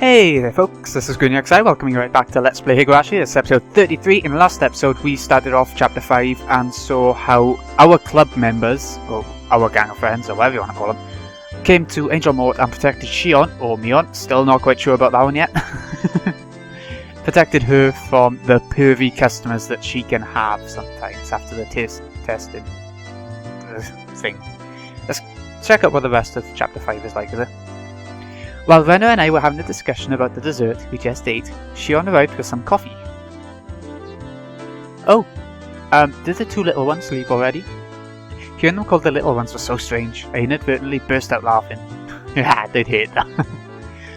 Hey there folks, this is grande, welcoming you right back to Let's Play Higurashi. This is episode 33. In the last episode we started off chapter 5 and saw how our club members, or our gang of friends, or whatever you want to call them, came to Angel Mort and protected Shion, or Mion, still not quite sure about that one yet. Protected her from the pervy customers that she can have sometimes after the testing thing. Let's check out what the rest of chapter 5 is like, is it? While Rena and I were having a discussion about the dessert we just ate, Shion arrived with some coffee. Oh, did the two little ones leave already? Hearing them called the little ones was so strange, I inadvertently burst out laughing. Yeah, they'd hate that.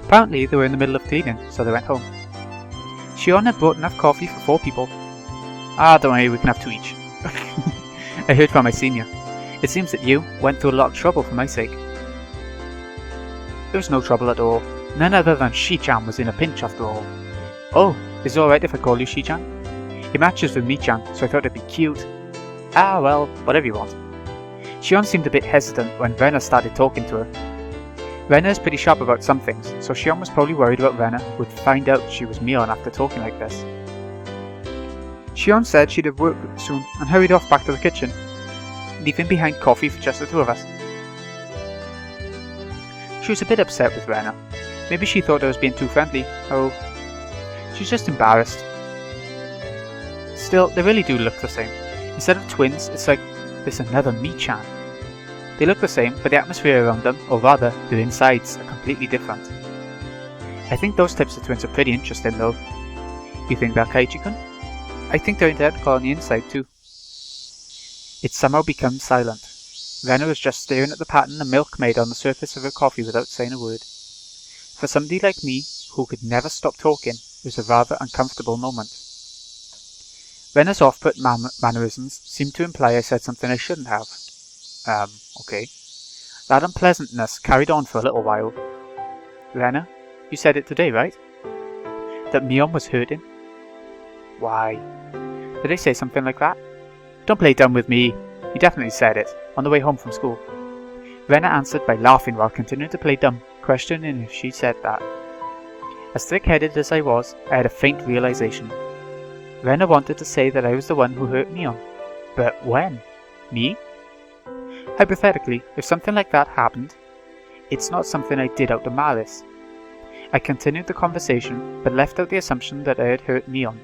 Apparently they were in the middle of cleaning, so they went home. Shion had brought enough coffee for 4 people. Ah, don't worry, we can have 2 each. I heard from my senior. It seems that you went through a lot of trouble for my sake. There was no trouble at all. None other than Shi-chan was in a pinch after all. Oh, is it alright if I call you Shi-chan? It matches with Mi-chan, so I thought it'd be cute. Ah, well, whatever you want. Shion seemed a bit hesitant when Rena started talking to her. Rena is pretty sharp about some things, so Shion was probably worried about Rena would find out she was Mion after talking like this. Shion said she'd have work soon and hurried off back to the kitchen, leaving behind coffee for just the 2 of us. She was a bit upset with Rena. Maybe she thought I was being too friendly. Oh, she's just embarrassed. Still, they really do look the same. Instead of twins, it's like there's another Mi-chan. They look the same, but the atmosphere around them, or rather, their insides, are completely different. I think those types of twins are pretty interesting though. You think that, Keiichi-kun? I think they're identical on the inside too. It somehow becomes silent. Rena was just staring at the pattern the milk made on the surface of her coffee without saying a word. For somebody like me, who could never stop talking, it was a rather uncomfortable moment. Rena's off-put mannerisms seemed to imply I said something I shouldn't have. Okay. That unpleasantness carried on for a little while. Rena, you said it today, right? That Mion was hurting? Why? Did I say something like that? Don't play dumb with me. You definitely said it, on the way home from school. Rena answered by laughing while continuing to play dumb, questioning if she said that. As thick-headed as I was, I had a faint realization. Rena wanted to say that I was the one who hurt Mion. But when? Me? Hypothetically, if something like that happened, it's not something I did out of malice. I continued the conversation, but left out the assumption that I had hurt Mion.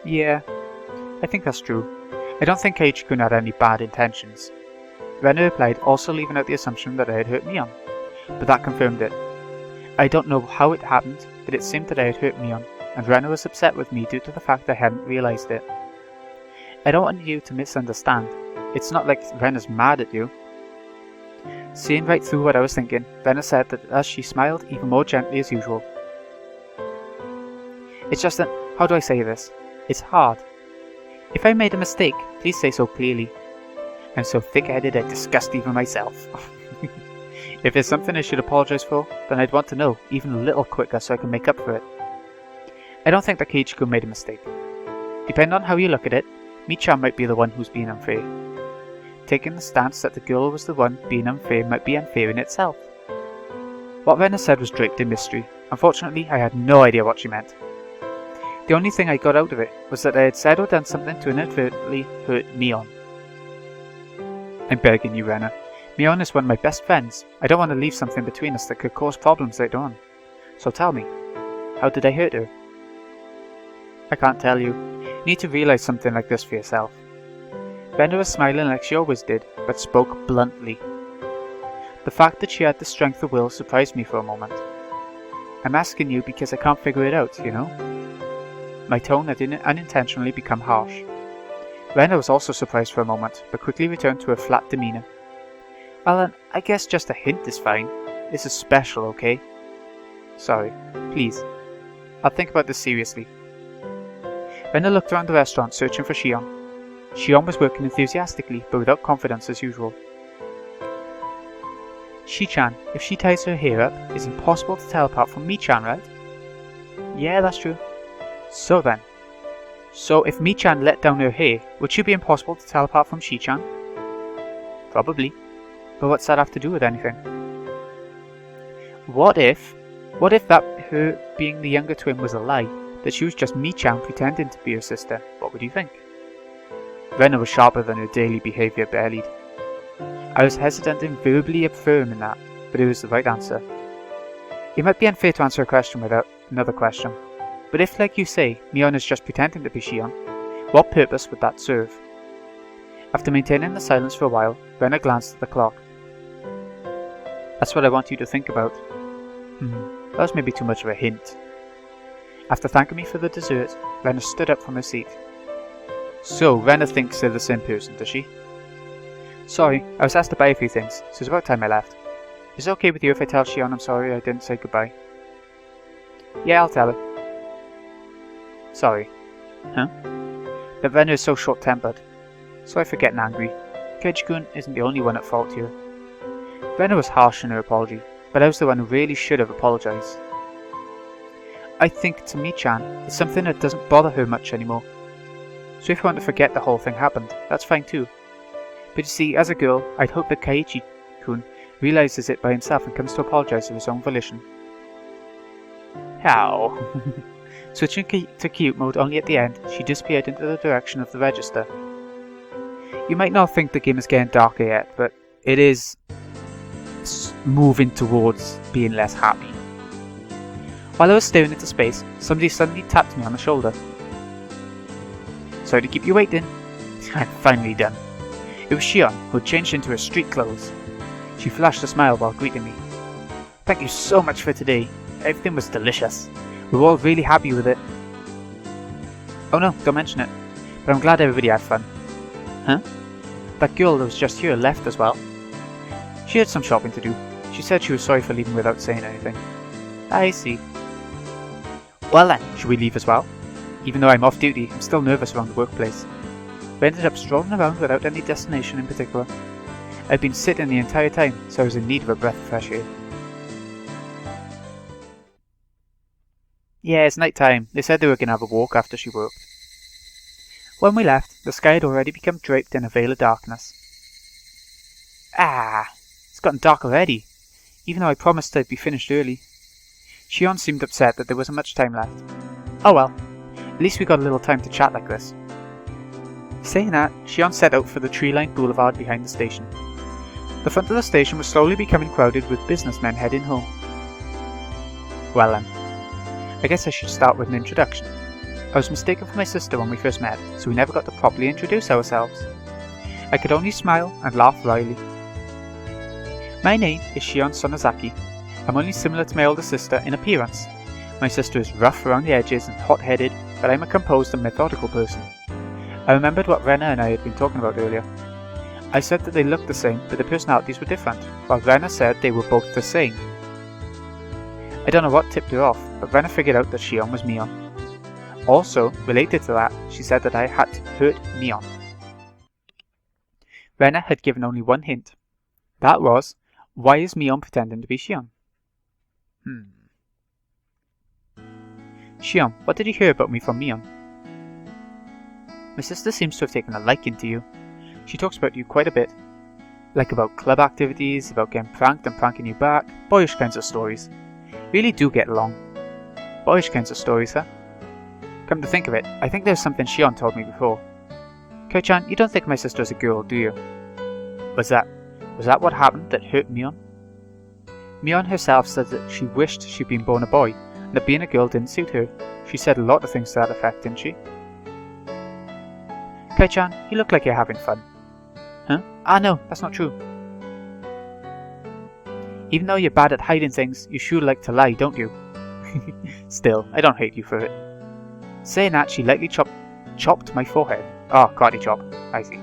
Yeah, I think that's true. I don't think Keiichi-kun had any bad intentions. Rena replied, also leaving out the assumption that I had hurt Mion, but that confirmed it. I don't know how it happened, but it seemed that I had hurt Mion, and Rena was upset with me due to the fact I hadn't realized it. I don't want you to misunderstand. It's not like Rena's mad at you. Seeing right through what I was thinking, Rena said that as she smiled even more gently as usual. It's just that, how do I say this? It's hard. If I made a mistake, please say so clearly. I'm so thick-headed I disgust even myself. If there's something I should apologize for, then I'd want to know, even a little quicker so I can make up for it. I don't think that Keiichi-kun made a mistake. Depending on how you look at it, Mi-chan might be the one who's being unfair. Taking the stance that the girl was the one being unfair might be unfair in itself. What Rena said was draped in mystery. Unfortunately, I had no idea what she meant. The only thing I got out of it was that I had said or done something to inadvertently hurt Mion. I'm begging you, Rena. Mion is one of my best friends. I don't want to leave something between us that could cause problems later on. So tell me, how did I hurt her? I can't tell you. You need to realize something like this for yourself. Rena was smiling like she always did, but spoke bluntly. The fact that she had the strength of will surprised me for a moment. I'm asking you because I can't figure it out, you know? My tone had unintentionally become harsh. Rena was also surprised for a moment, but quickly returned to her flat demeanour. Well, I guess just a hint is fine. This is special, okay? Sorry. Please. I'll think about this seriously. Rena looked around the restaurant, searching for Shion. Shion was working enthusiastically, but without confidence as usual. Shi-chan, if she ties her hair up, it's impossible to tell apart from Mi-chan, right? Yeah, that's true. So then. So if Mi-chan let down her hair, would she be impossible to tell apart from Shi-chan? Probably. But what's that have to do with anything? What if What if that her being the younger twin was a lie, that she was just Mii-chan pretending to be her sister? What would you think? Rena was sharper than her daily behaviour barelied. I was hesitant in verbally affirming that, but it was the right answer. It might be unfair to answer a question without another question, but if, like you say, Mion is just pretending to be Shion, what purpose would that serve? After maintaining the silence for a while, Rena glanced at the clock. That's what I want you to think about. That was maybe too much of a hint. After thanking me for the dessert, Rena stood up from her seat. So, Rena thinks they're the same person, does she? Sorry, I was asked to buy a few things, so it's about time I left. Is it okay with you if I tell Shion I'm sorry I didn't say goodbye? Yeah, I'll tell her. Sorry. Huh? That Rena is so short-tempered. Sorry for getting angry. Keiichi-kun isn't the only one at fault here. Rena was harsh in her apology, but I was the one who really should have apologised. I think to Mii-chan, it's something that doesn't bother her much anymore. So if you want to forget the whole thing happened, that's fine too. But you see, as a girl, I'd hope that Keiichi-kun realises it by himself and comes to apologise of his own volition. How? Switching to cute mode only at the end, she disappeared into the direction of the register. You might not think the game is getting darker yet, but it is moving towards being less happy. While I was staring into space, somebody suddenly tapped me on the shoulder. Sorry to keep you waiting. I'm finally done. It was Shion, who had changed into her street clothes. She flashed a smile while greeting me. Thank you so much for today. Everything was delicious. We were all really happy with it. Oh no, don't mention it. But I'm glad everybody had fun. Huh? That girl that was just here left as well. She had some shopping to do. She said she was sorry for leaving without saying anything. I see. Well then, should we leave as well? Even though I'm off duty, I'm still nervous around the workplace. We ended up strolling around without any destination in particular. I'd been sitting the entire time, so I was in need of a breath of fresh air. Yeah, it's night time. They said they were going to have a walk after she worked. When we left, the sky had already become draped in a veil of darkness. It's gotten dark already, even though I promised I'd be finished early. Shion seemed upset that there wasn't much time left. Oh well, at least we got a little time to chat like this. Saying that, Shion set out for the tree-lined boulevard behind the station. The front of the station was slowly becoming crowded with businessmen heading home. Well then, I guess I should start with an introduction. I was mistaken for my sister when we first met, so we never got to properly introduce ourselves. I could only smile and laugh wryly. My name is Shion Sonozaki. I'm only similar to my older sister in appearance. My sister is rough around the edges and hot-headed, but I'm a composed and methodical person. I remembered what Rena and I had been talking about earlier. I said that they looked the same, but their personalities were different, while Rena said they were both the same. I don't know what tipped her off, but Rena figured out that Shion was Mion. Also, related to that, she said that I had hurt Mion. Rena had given only one hint. That was, why is Mion pretending to be Shion? Shion, what did you hear about me from Mion? My sister seems to have taken a liking to you. She talks about you quite a bit. Like about club activities, about getting pranked and pranking you back, boyish kinds of stories. Really do get along. Boyish kinds of stories, huh? Come to think of it, I think there's something Shion told me before. Kei-chan, you don't think my sister is a girl, do you? Was that what happened that hurt Mion? Mion herself said that she wished she'd been born a boy, and that being a girl didn't suit her. She said a lot of things to that effect, didn't she? Kei-chan, you look like you're having fun. Huh? No, that's not true. Even though you're bad at hiding things, you sure like to lie, don't you? Still, I don't hate you for it. Saying that, she lightly chopped my forehead. Oh, karate chop. I see.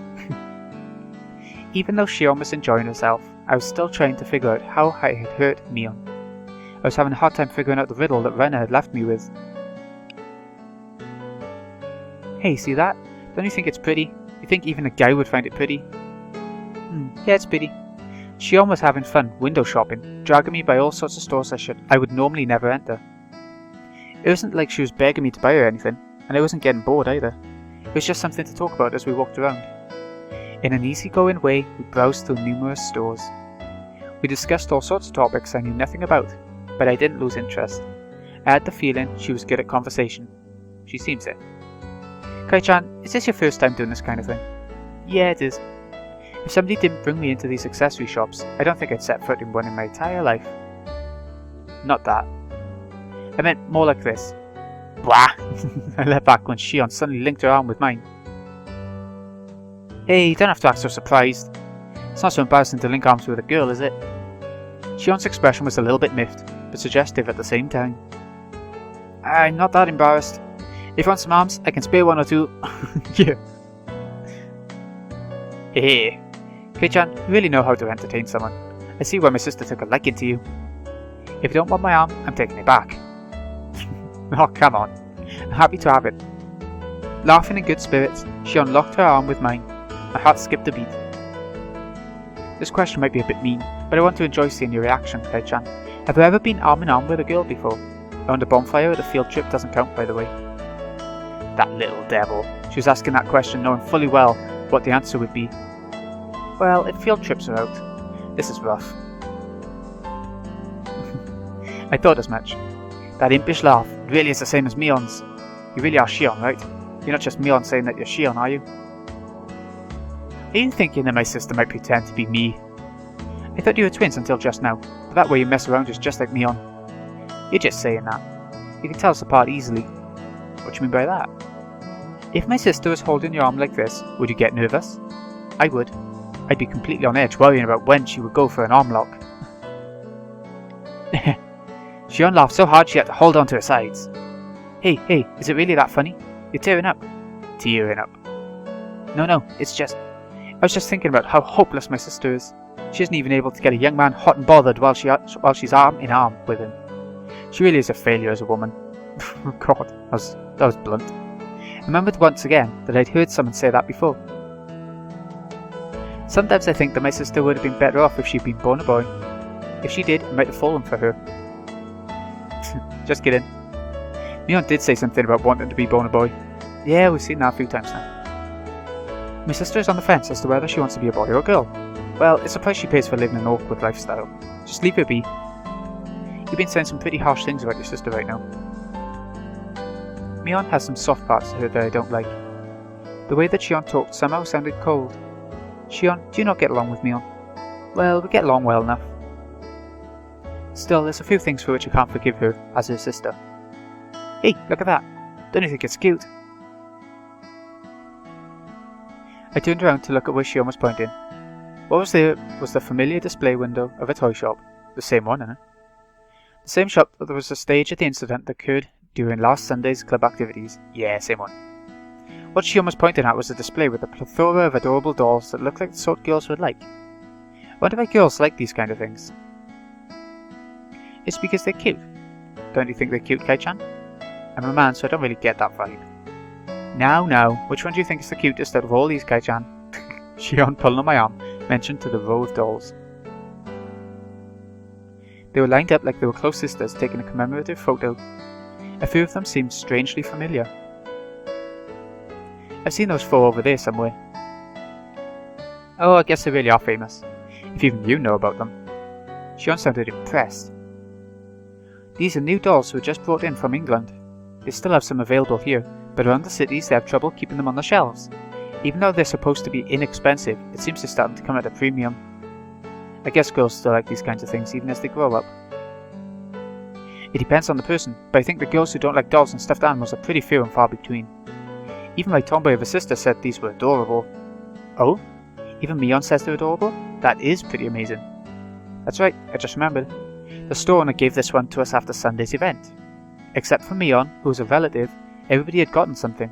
Even though Shion was enjoying herself, I was still trying to figure out how I had hurt Mion. I was having a hard time figuring out the riddle that Rena had left me with. Hey, see that? Don't you think it's pretty? You think even a guy would find it pretty? Yeah, it's pretty. Shion was having fun window shopping, dragging me by all sorts of stores I would normally never enter. It wasn't like she was begging me to buy her anything, and I wasn't getting bored either. It was just something to talk about as we walked around. In an easygoing way, we browsed through numerous stores. We discussed all sorts of topics I knew nothing about, but I didn't lose interest. I had the feeling she was good at conversation. She seems it. Kei-chan, is this your first time doing this kind of thing? Yeah, it is. If somebody didn't bring me into these accessory shops, I don't think I'd set foot in one in my entire life. Not that. I meant more like this. Blah! I let back when Shion suddenly linked her arm with mine. Hey, you don't have to act so surprised. It's not so embarrassing to link arms with a girl, is it? Shion's expression was a little bit miffed, but suggestive at the same time. I'm not that embarrassed. If you want some arms, I can spare one or two. Yeah. Hey, Kei-chan, you really know how to entertain someone. I see why my sister took a liking to you. If you don't want my arm, I'm taking it back. Oh, come on. I'm happy to have it. Laughing in good spirits, she unlocked her arm with mine. My heart skipped a beat. This question might be a bit mean, but I want to enjoy seeing your reaction, Kei-chan. Have you ever been arm in arm with a girl before? On the bonfire at a field trip doesn't count, by the way. That little devil. She was asking that question knowing fully well what the answer would be. Well, if field trips are out, this is rough. I thought as much. That impish laugh really is the same as Mion's. You really are Shion, right? You're not just Mion saying that you're Shion, are you? Are you thinking that my sister might pretend to be me? I thought you were twins until just now, but that way you mess around is just like Mion. You're just saying that. You can tell us apart easily. What do you mean by that? If my sister was holding your arm like this, would you get nervous? I would. I'd be completely on edge worrying about when she would go for an arm lock. Shion laughed so hard she had to hold on to her sides. Hey, is it really that funny? You're tearing up. Tearing up. No, it's just... I was just thinking about how hopeless my sister is. She isn't even able to get a young man hot and bothered while she's arm in arm with him. She really is a failure as a woman. God, that was blunt. I remembered once again that I'd heard someone say that before. Sometimes I think that my sister would have been better off if she'd been born a boy. If she did, it might have fallen for her. Just kidding. Mion did say something about wanting to be born a boy. Yeah, we've seen that a few times now. My sister is on the fence as to whether she wants to be a boy or a girl. Well, it's the price she pays for living an awkward lifestyle. Just leave her be. You've been saying some pretty harsh things about your sister right now. Mion has some soft parts to her that I don't like. The way that Shion talked somehow sounded cold. Shion, do you not get along with Mion? Well, we get along well enough. Still, there's a few things for which I can't forgive her as her sister. Hey, look at that. Don't you think it's cute? I turned around to look at where Shion was pointing. What was there was the familiar display window of a toy shop. The same one, The same shop that there was a stage at the incident that occurred during last Sunday's club activities. Yeah, same one. What Shion was pointing at was a display with a plethora of adorable dolls that looked like the sort girls would like. I wonder why girls like these kind of things. It's because they're cute. Don't you think they're cute, Kei-chan? I'm a man, so I don't really get that vibe. Now, which one do you think is the cutest out of all these, Kei-chan? Shion, pulling on my arm, mentioned to the row of dolls. They were lined up like they were close sisters taking a commemorative photo. A few of them seemed strangely familiar. I've seen those 4 over there somewhere. Oh, I guess they really are famous. If even you know about them. Shion sounded impressed. These are new dolls who were just brought in from England. They still have some available here, but around the cities they have trouble keeping them on the shelves. Even though they're supposed to be inexpensive, it seems they're starting to come at a premium. I guess girls still like these kinds of things even as they grow up. It depends on the person, but I think the girls who don't like dolls and stuffed animals are pretty few and far between. Even my tomboy of a sister said these were adorable. Oh? Even Mion says they're adorable? That is pretty amazing. That's right, I just remembered. The store owner gave this one to us after Sunday's event. Except for Mion, who was a relative, everybody had gotten something.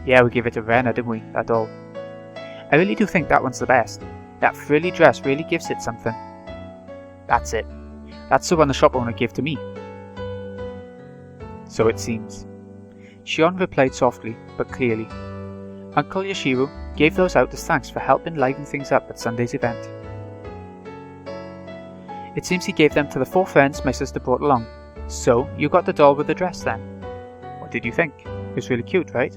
Yeah, we gave it to Rena, didn't we, that doll? I really do think that one's the best. That frilly dress really gives it something. That's it. That's the one the shop owner gave to me. So it seems. Shion replied softly, but clearly. Uncle Yashiro gave those out as thanks for helping liven things up at Sunday's event. It seems he gave them to the 4 friends my sister brought along. So, you got the doll with the dress then? What did you think? It was really cute, right?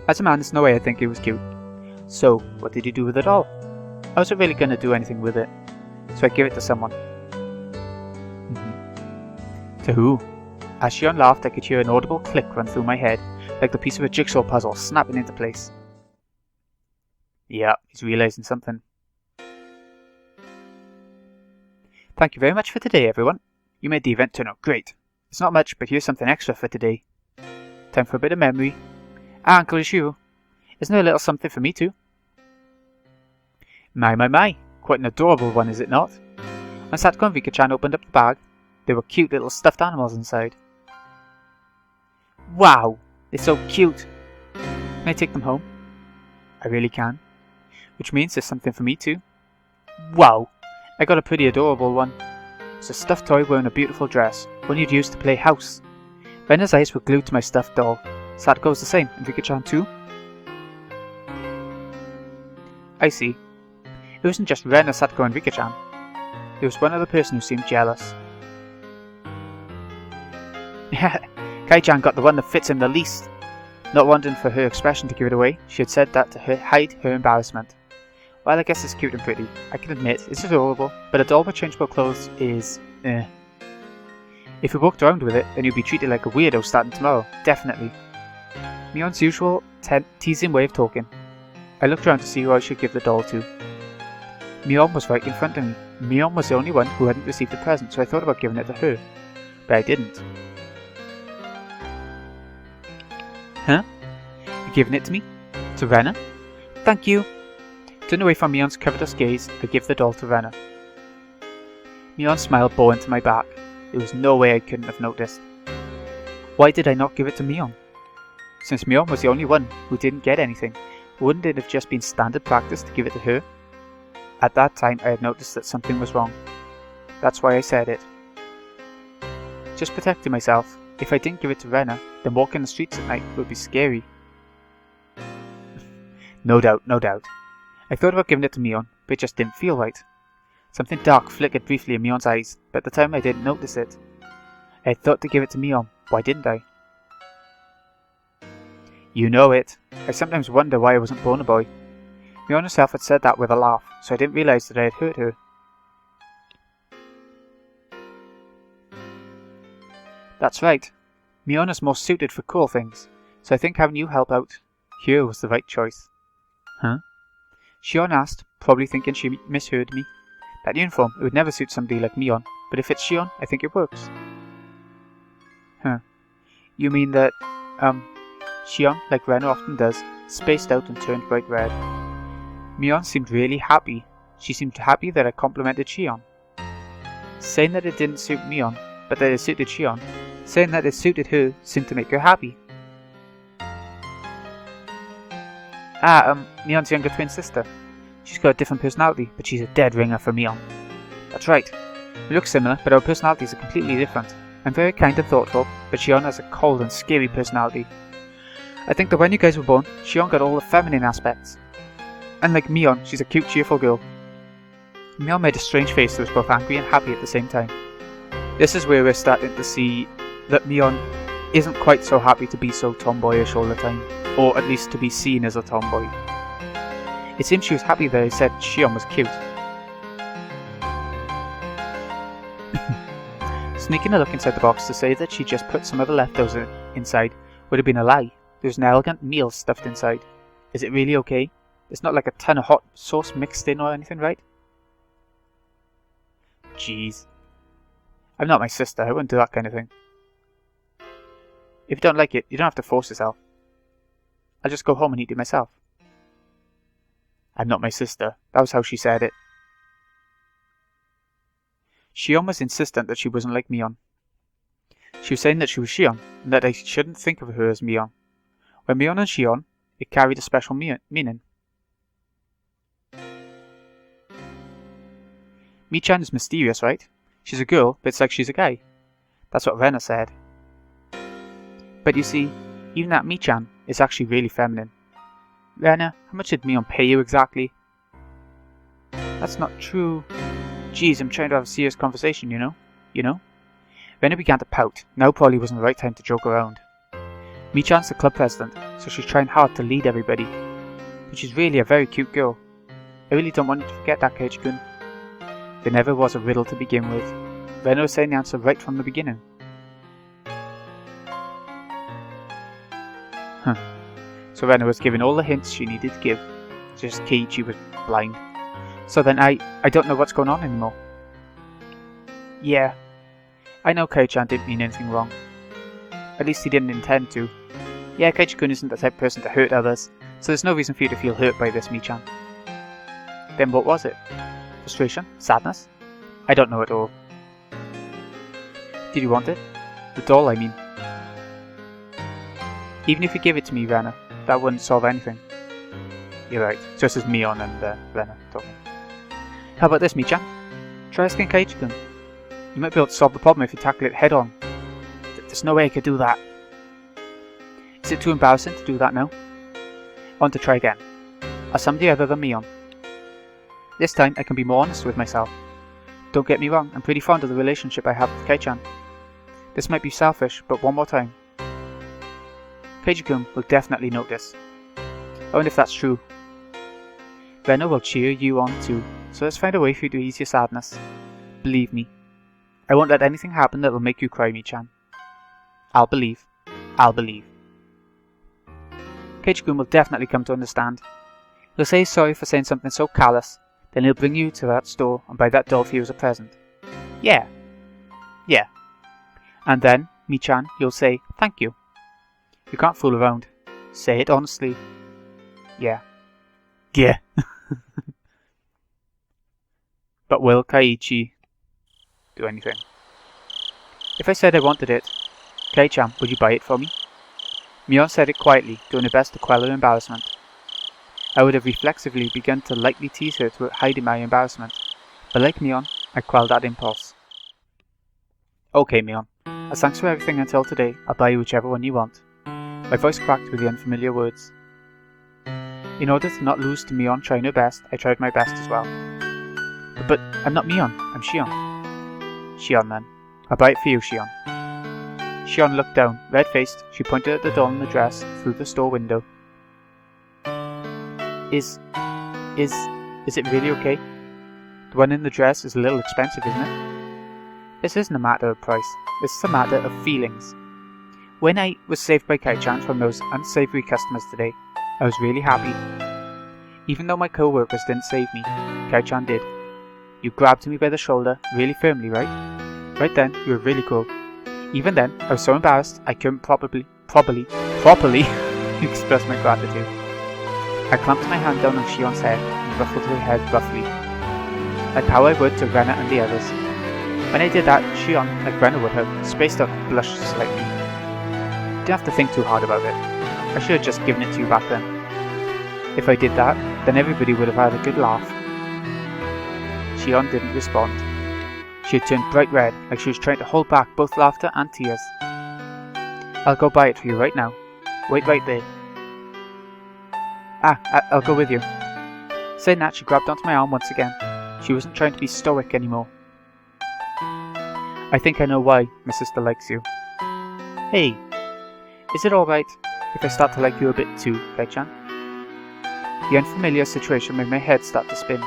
As a man, there's no way I think it was cute. So, what did you do with the doll? I wasn't really going to do anything with it, so I gave it to someone. To who? As Shion laughed, I could hear an audible click run through my head, like the piece of a jigsaw puzzle snapping into place. Yeah, he's realizing something. Thank you very much for today, everyone. You made the event turn out great. It's not much, but here's something extra for today. Time for a bit of memory. Ah, Uncle Ishiro, isn't there a little something for me too? My. Quite an adorable one, is it not? When Satoko and Rika-chan opened up the bag, there were cute little stuffed animals inside. Wow! They're so cute! Can I take them home? I really can. Which means there's something for me too. Wow! I got a pretty adorable one. It's a stuffed toy wearing a beautiful dress, one you'd use to play house. Rena's eyes were glued to my stuffed doll. Satoko's the same, and Rika-chan too? I see. It wasn't just Rena, Satoko and Rika-chan. There was one other person who seemed jealous. Keiichi got the one that fits him the least. Not wanting for her expression to give it away, she had said that to hide her embarrassment. Well, I guess it's cute and pretty. I can admit, it's adorable, but a doll with changeable clothes is... If we walked around with it, then you'd be treated like a weirdo starting tomorrow, definitely. Mion's usual teasing way of talking. I looked around to see who I should give the doll to. Mion was right in front of me. Mion was the only one who hadn't received a present, so I thought about giving it to her. But I didn't. Huh? You're giving it to me? To Rena? Thank you! Turning away from Mion's covetous gaze, I give the doll to Rena. Mion's smile bore into my back. There was no way I couldn't have noticed. Why did I not give it to Mion? Since Mion was the only one who didn't get anything, wouldn't it have just been standard practice to give it to her? At that time I had noticed that something was wrong. That's why I said it. Just protecting myself. If I didn't give it to Rena, then walking the streets at night would be scary. No doubt. I thought about giving it to Mion, but it just didn't feel right. Something dark flickered briefly in Mion's eyes, but at the time I didn't notice it. I had thought to give it to Mion. Why didn't I? You know it. I sometimes wonder why I wasn't born a boy. Mion herself had said that with a laugh, so I didn't realize that I had hurt her. That's right. Mion is more suited for cool things, so I think having you help out here was the right choice. Huh? Shion asked, probably thinking she misheard me. That uniform, it would never suit somebody like Mion, but if it's Shion, I think it works. Huh. You mean that, Shion, like Rena often does, spaced out and turned bright red. Mion seemed really happy. She seemed happy that I complimented Shion. Saying that it didn't suit Mion, but that it suited Shion, saying that it suited her seemed to make her happy. Mion's younger twin sister. She's got a different personality, but she's a dead ringer for Mion. That's right. We look similar, but our personalities are completely different. I'm very kind and thoughtful, but Shion has a cold and scary personality. I think that when you guys were born, Shion got all the feminine aspects. Unlike Mion, she's a cute, cheerful girl. Mion made a strange face that was both angry and happy at the same time. This is where we're starting to see that Mion isn't quite so happy to be so tomboyish all the time, or at least to be seen as a tomboy. It seems she was happy that I said Shion was cute. Sneaking a look inside the box to say that she just put some of the leftovers inside would have been a lie. There's an elegant meal stuffed inside. Is it really okay? It's not like a ton of hot sauce mixed in or anything, right? Jeez. I'm not my sister, I wouldn't do that kind of thing. If you don't like it, you don't have to force yourself. I'll just go home and eat it myself. I'm not my sister. That was how she said it. Shion was insistent that she wasn't like Mion. She was saying that she was Shion, and that I shouldn't think of her as Mion. When Mion and Shion, it carried a special meaning. Mi-chan is mysterious, right? She's a girl, but it's like she's a guy. That's what Rena said. But you see, even that Mi-chan is actually really feminine. Rena, how much did Mion pay you exactly? That's not true. Jeez, I'm trying to have a serious conversation, you know? Rena began to pout. Now probably wasn't the right time to joke around. Mi-chan's the club president, so she's trying hard to lead everybody. But she's really a very cute girl. I really don't want you to forget that, Keiichi-kun. There never was a riddle to begin with. Rena was saying the answer right from the beginning. So Rena was giving all the hints she needed to give. Just Keiichi was blind. So then I don't know what's going on anymore. Yeah. I know Keiichi didn't mean anything wrong. At least he didn't intend to. Yeah, Keiichi-kun isn't the type of person to hurt others, so there's no reason for you to feel hurt by this, Michan. Then what was it? Frustration? Sadness? I don't know at all. Did you want it? The doll, I mean. Even if you give it to me, Rena, that wouldn't solve anything. You're right. Just as Mion and Rena talking. How about this, Michan? Try asking Keiichi-kun. You might be able to solve the problem if you tackle it head on. There's no way I could do that. Is it too embarrassing to do that now? I want to try again. As somebody other than Mion. This time I can be more honest with myself. Don't get me wrong, I'm pretty fond of the relationship I have with Keiichi. This might be selfish, but one more time. Keiichi-kun will definitely notice. I wonder if that's true. Rena will cheer you on too, so let's find a way for you to ease your sadness. Believe me. I won't let anything happen that will make you cry, Michan. I'll believe. I'll believe. Keiichi-kun will definitely come to understand. He'll say he's sorry for saying something so callous, then he'll bring you to that store and buy that doll for you as a present. Yeah. Yeah. And then, Michan, you'll say, thank you. You can't fool around. Say it honestly. Yeah. Yeah. But will Keiichi do anything? If I said I wanted it, Keiichi, would you buy it for me? Mion said it quietly, doing her best to quell her embarrassment. I would have reflexively begun to lightly tease her to hide my embarrassment, but like Mion, I quelled that impulse. Okay, Mion. As thanks for everything until today, I'll buy you whichever one you want. My voice cracked with the unfamiliar words. In order to not lose to Mion trying her best, I tried my best as well. But I'm not Mion, I'm Shion. Shion then. I'll buy it for you, Shion. Shion looked down. Red-faced, she pointed at the doll in the dress through the store window. Is it really okay? The one in the dress is a little expensive, isn't it? This isn't a matter of price. This is a matter of feelings. When I was saved by Keiichi from those unsavory customers today, I was really happy. Even though my co-workers didn't save me, Keiichi did. You grabbed me by the shoulder really firmly, right? Right then, you were really cool. Even then, I was so embarrassed I couldn't properly express my gratitude. I clamped my hand down on Shion's head and ruffled her head roughly, like how I would to Rena and the others. When I did that, Shion, like Rena would have, spaced out and blushed slightly. Didn't have to think too hard about it. I should have just given it to you back then. If I did that, then everybody would have had a good laugh. Shion didn't respond. She had turned bright red, like she was trying to hold back both laughter and tears. I'll go buy it for you right now. Wait right there. I'll go with you. Saying that, she grabbed onto my arm once again. She wasn't trying to be stoic anymore. I think I know why my sister likes you. Hey, is it alright if I start to like you a bit too, Keiichi? The unfamiliar situation made my head start to spin.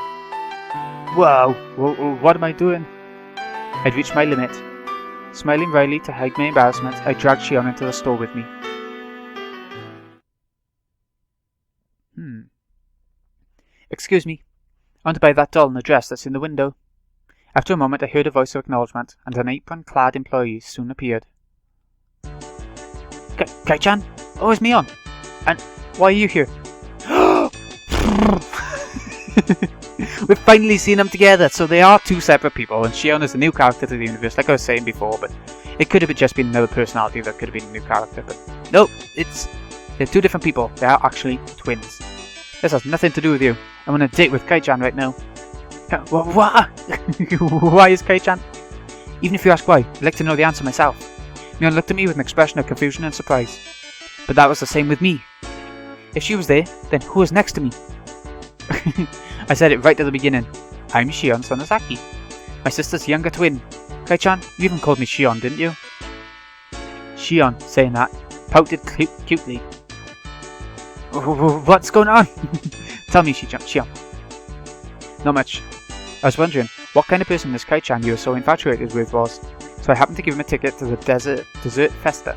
Whoa, what am I doing? I'd reached my limit. Smiling wryly to hide my embarrassment, I dragged Shion into the store with me. Excuse me. I want to buy that doll in the dress that's in the window. After a moment I heard a voice of acknowledgement, and an apron-clad employee soon appeared. Keiichi? Oh, it's Mion! And why are you here? We've finally seen them together, so they are two separate people, and Shion is a new character to the universe, like I was saying before, but it could have just been another personality that could have been a new character, but no, they're two different people. They are actually twins. This has nothing to do with you. I'm on a date with Keiichi right now. What? Why is Keiichi? Even if you ask why, I'd like to know the answer myself. Mion looked at me with an expression of confusion and surprise. But that was the same with me. If she was there, then who was next to me? I said it right at the beginning. I'm Shion Sonozaki, my sister's younger twin. Keiichi, you even called me Shion, didn't you? Shion, saying that, pouted cutely. What's going on? Tell me, Shion. Not much. I was wondering what kind of person this Keiichi you were so infatuated with was, so I happened to give him a ticket to the dessert festa.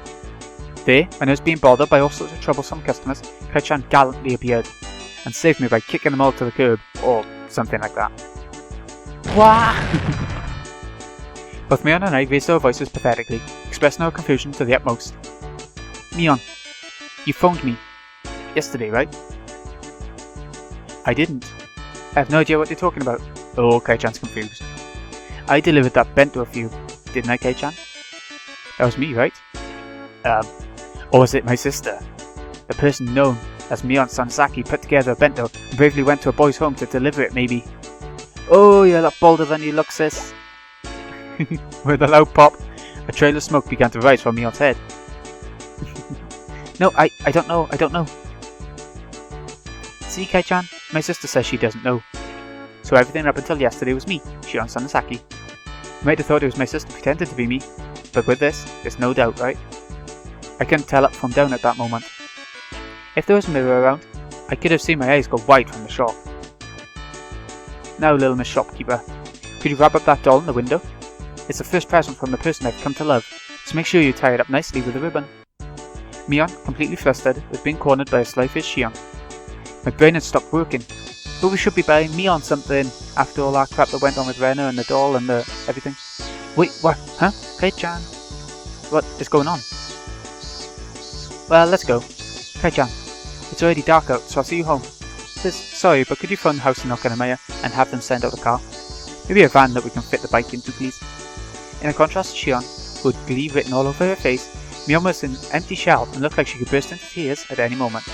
There, when I was being bothered by all sorts of troublesome customers, Keiichi gallantly appeared and saved me by kicking them all to the curb, or something like that. Wah! Both Mion and I raised our voices pathetically, expressing our confusion to the utmost. Mion, you phoned me yesterday, right? I didn't. I have no idea what you're talking about. Oh, Keiichi's confused. I delivered that bento for you, didn't I, Keiichi? That was me, right? Or was it my sister? The person known as Mion Sansaki put together a bento and bravely went to a boy's home to deliver it, maybe. Oh, you're a lot bolder than you look, sis. With a loud pop, a trail of smoke began to rise from Mion's head. No, I don't know. See, Keiichi, my sister says she doesn't know. So everything up until yesterday was me, Shion Sansaki. You might have thought it was my sister pretending to be me, but with this, there's no doubt, right? I couldn't tell up from down at that moment. If there was a mirror around, I could have seen my eyes go wide from the shock. Now, little Miss Shopkeeper, could you wrap up that doll in the window? It's the first present from the person I've come to love, so make sure you tie it up nicely with a ribbon. Mion, completely flustered, was being cornered by a sly-faced Shion. My brain had stopped working, but we should be buying Mion something after all that crap that went on with Rena and the doll and everything. Wait, what? Huh? Keiichi? What is going on? Well, let's go. Keiichi, it's already dark out, so I'll see you home. Sorry, but could you phone the house in lmao and have them send out a car? Maybe a van that we can fit the bike into, please. In contrast to Shion, who had glee written all over her face, Mion was an empty shell and looked like she could burst into tears at any moment.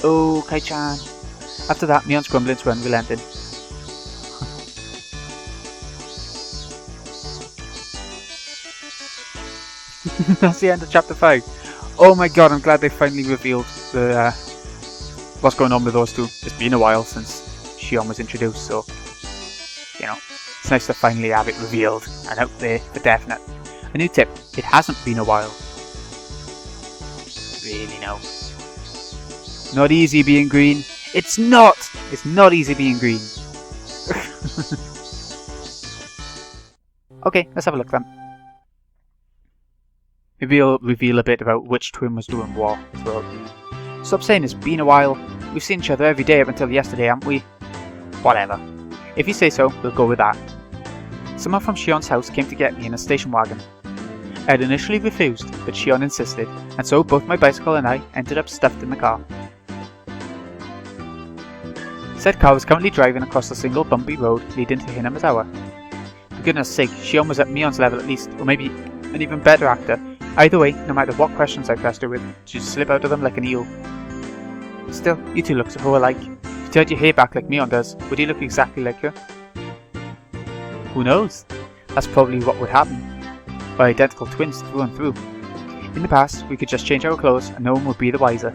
Oh, Keiichi. After that, Mion's grumblings were unrelenting. That's the end of chapter 5. Oh my god, I'm glad they finally revealed the what's going on with those two. It's been a while since Shion was introduced, so you know, it's nice to finally have it revealed and out there for definite. A new tip, it hasn't been a while. Really, no. Not easy being green. It's not! It's not easy being green. Okay, let's have a look then. Maybe I'll reveal a bit about which twin was doing what. So, stop saying it's been a while. We've seen each other every day up until yesterday, haven't we? Whatever. If you say so, we'll go with that. Someone from Shion's house came to get me in a station wagon. I had initially refused, but Shion insisted, and so both my bicycle and I ended up stuffed in the car. Said car was currently driving across a single bumpy road leading to Hinamizawa. For goodness sake, Shion was at Mion's level at least, or maybe an even better actor. Either way, no matter what questions I pressed her with, she'd slip out of them like an eel. Still, you two look so alike. If you tied your hair back like Mion does, would you look exactly like her? Who knows? That's probably what would happen. We're identical twins through and through. In the past, we could just change our clothes and no one would be the wiser.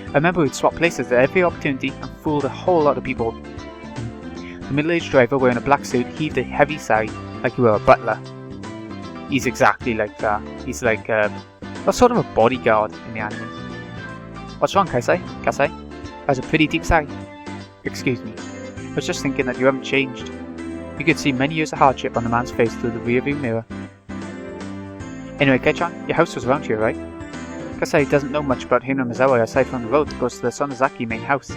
I remember we'd swap places at every opportunity and fooled a whole lot of people. The middle-aged driver wearing a black suit heaved a heavy sigh like he were a butler. He's exactly like that. He's like a sort of a bodyguard in the anime. What's wrong, Keiichi? That was a pretty deep sigh. Excuse me. I was just thinking that you haven't changed. You could see many years of hardship on the man's face through the rearview mirror. Anyway, Keiichi, your house was around here, right? Keiichi doesn't know much about Hinamizawa aside from the road that goes to the Sonozaki main house.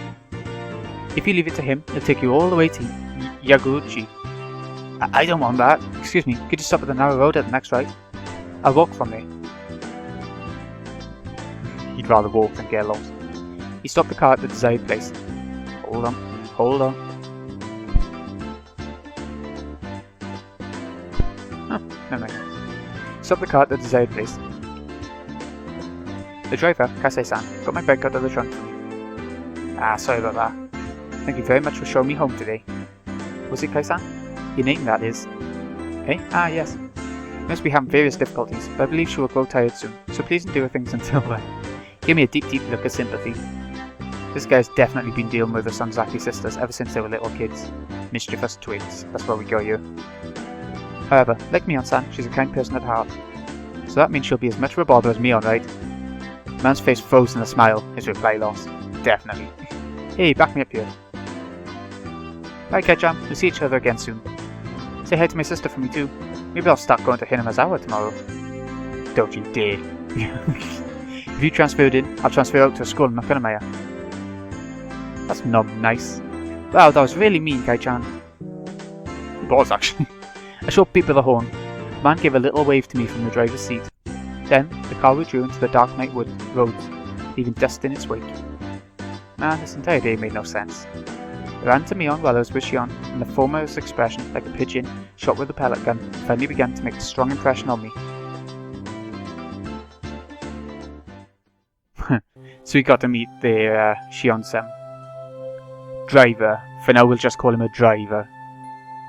If you leave it to him, he'll take you all the way to Higurashi. I don't want that. Excuse me, could you stop at the narrow road at the next right? I'll walk from there. He'd rather walk than get lost. He stopped the car at the desired place. Hold on. Never mind. Stopped the car at the desired place. The driver, Keiichi-san, got my bike out of the trunk for me. Sorry about that. Thank you very much for showing me home today. Was it Keiichi-san? Your name, that is. Eh? Yes. You must be having various difficulties, but I believe she will grow tired soon, so please endure things until then. Give me a deep look of sympathy. This guy's definitely been dealing with the Sonozaki sisters ever since they were little kids. Mischievous twigs, that's what we go here. However, like Mion-san, she's a kind person at heart. So that means she'll be as much of a bother as Mion, right? The man's face froze in a smile, his reply lost. Definitely. Hey, back me up here. Bye, Keiichi, we'll see each other again soon. Say hi to my sister for me too. Maybe I'll start going to Hinamizawa tomorrow. Don't you dare. If you transferred in, I'll transfer out to a school in Maya. That's not nice. Wow, that was really mean, Kai-chan. It was, actually. I showed people the horn. The man gave a little wave to me from the driver's seat. Then, the car withdrew into the dark night roads, leaving dust in its wake. Man, this entire day made no sense. I ran to Mion while I was with Shion, and the former's expression, like a pigeon shot with a pellet gun, finally began to make a strong impression on me. So we got to meet the Shion's driver. For now, we'll just call him a driver.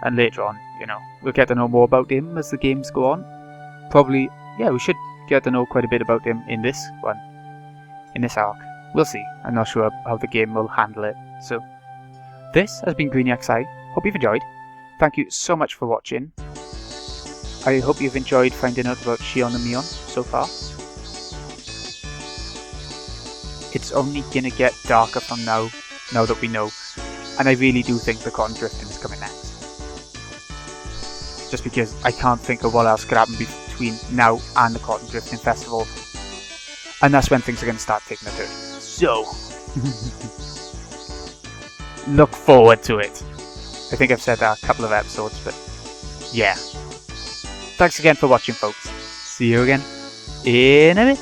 And later on, you know, we'll get to know more about him as the games go on. Probably, yeah, we should get to know quite a bit about him in this one. In this arc. We'll see. I'm not sure how the game will handle it. So, this has been GreenXI. Hope you've enjoyed. Thank you so much for watching. I hope you've enjoyed finding out about Shion and Mion so far. It's only gonna get darker from now that we know. And I really do think the cotton drifting is coming next. Just because I can't think of what else could happen between now and the Cotton Drifting Festival. And that's when things are going to start taking a turn. So, look forward to it. I think I've said that a couple of episodes, but yeah. Thanks again for watching, folks. See you again in a bit.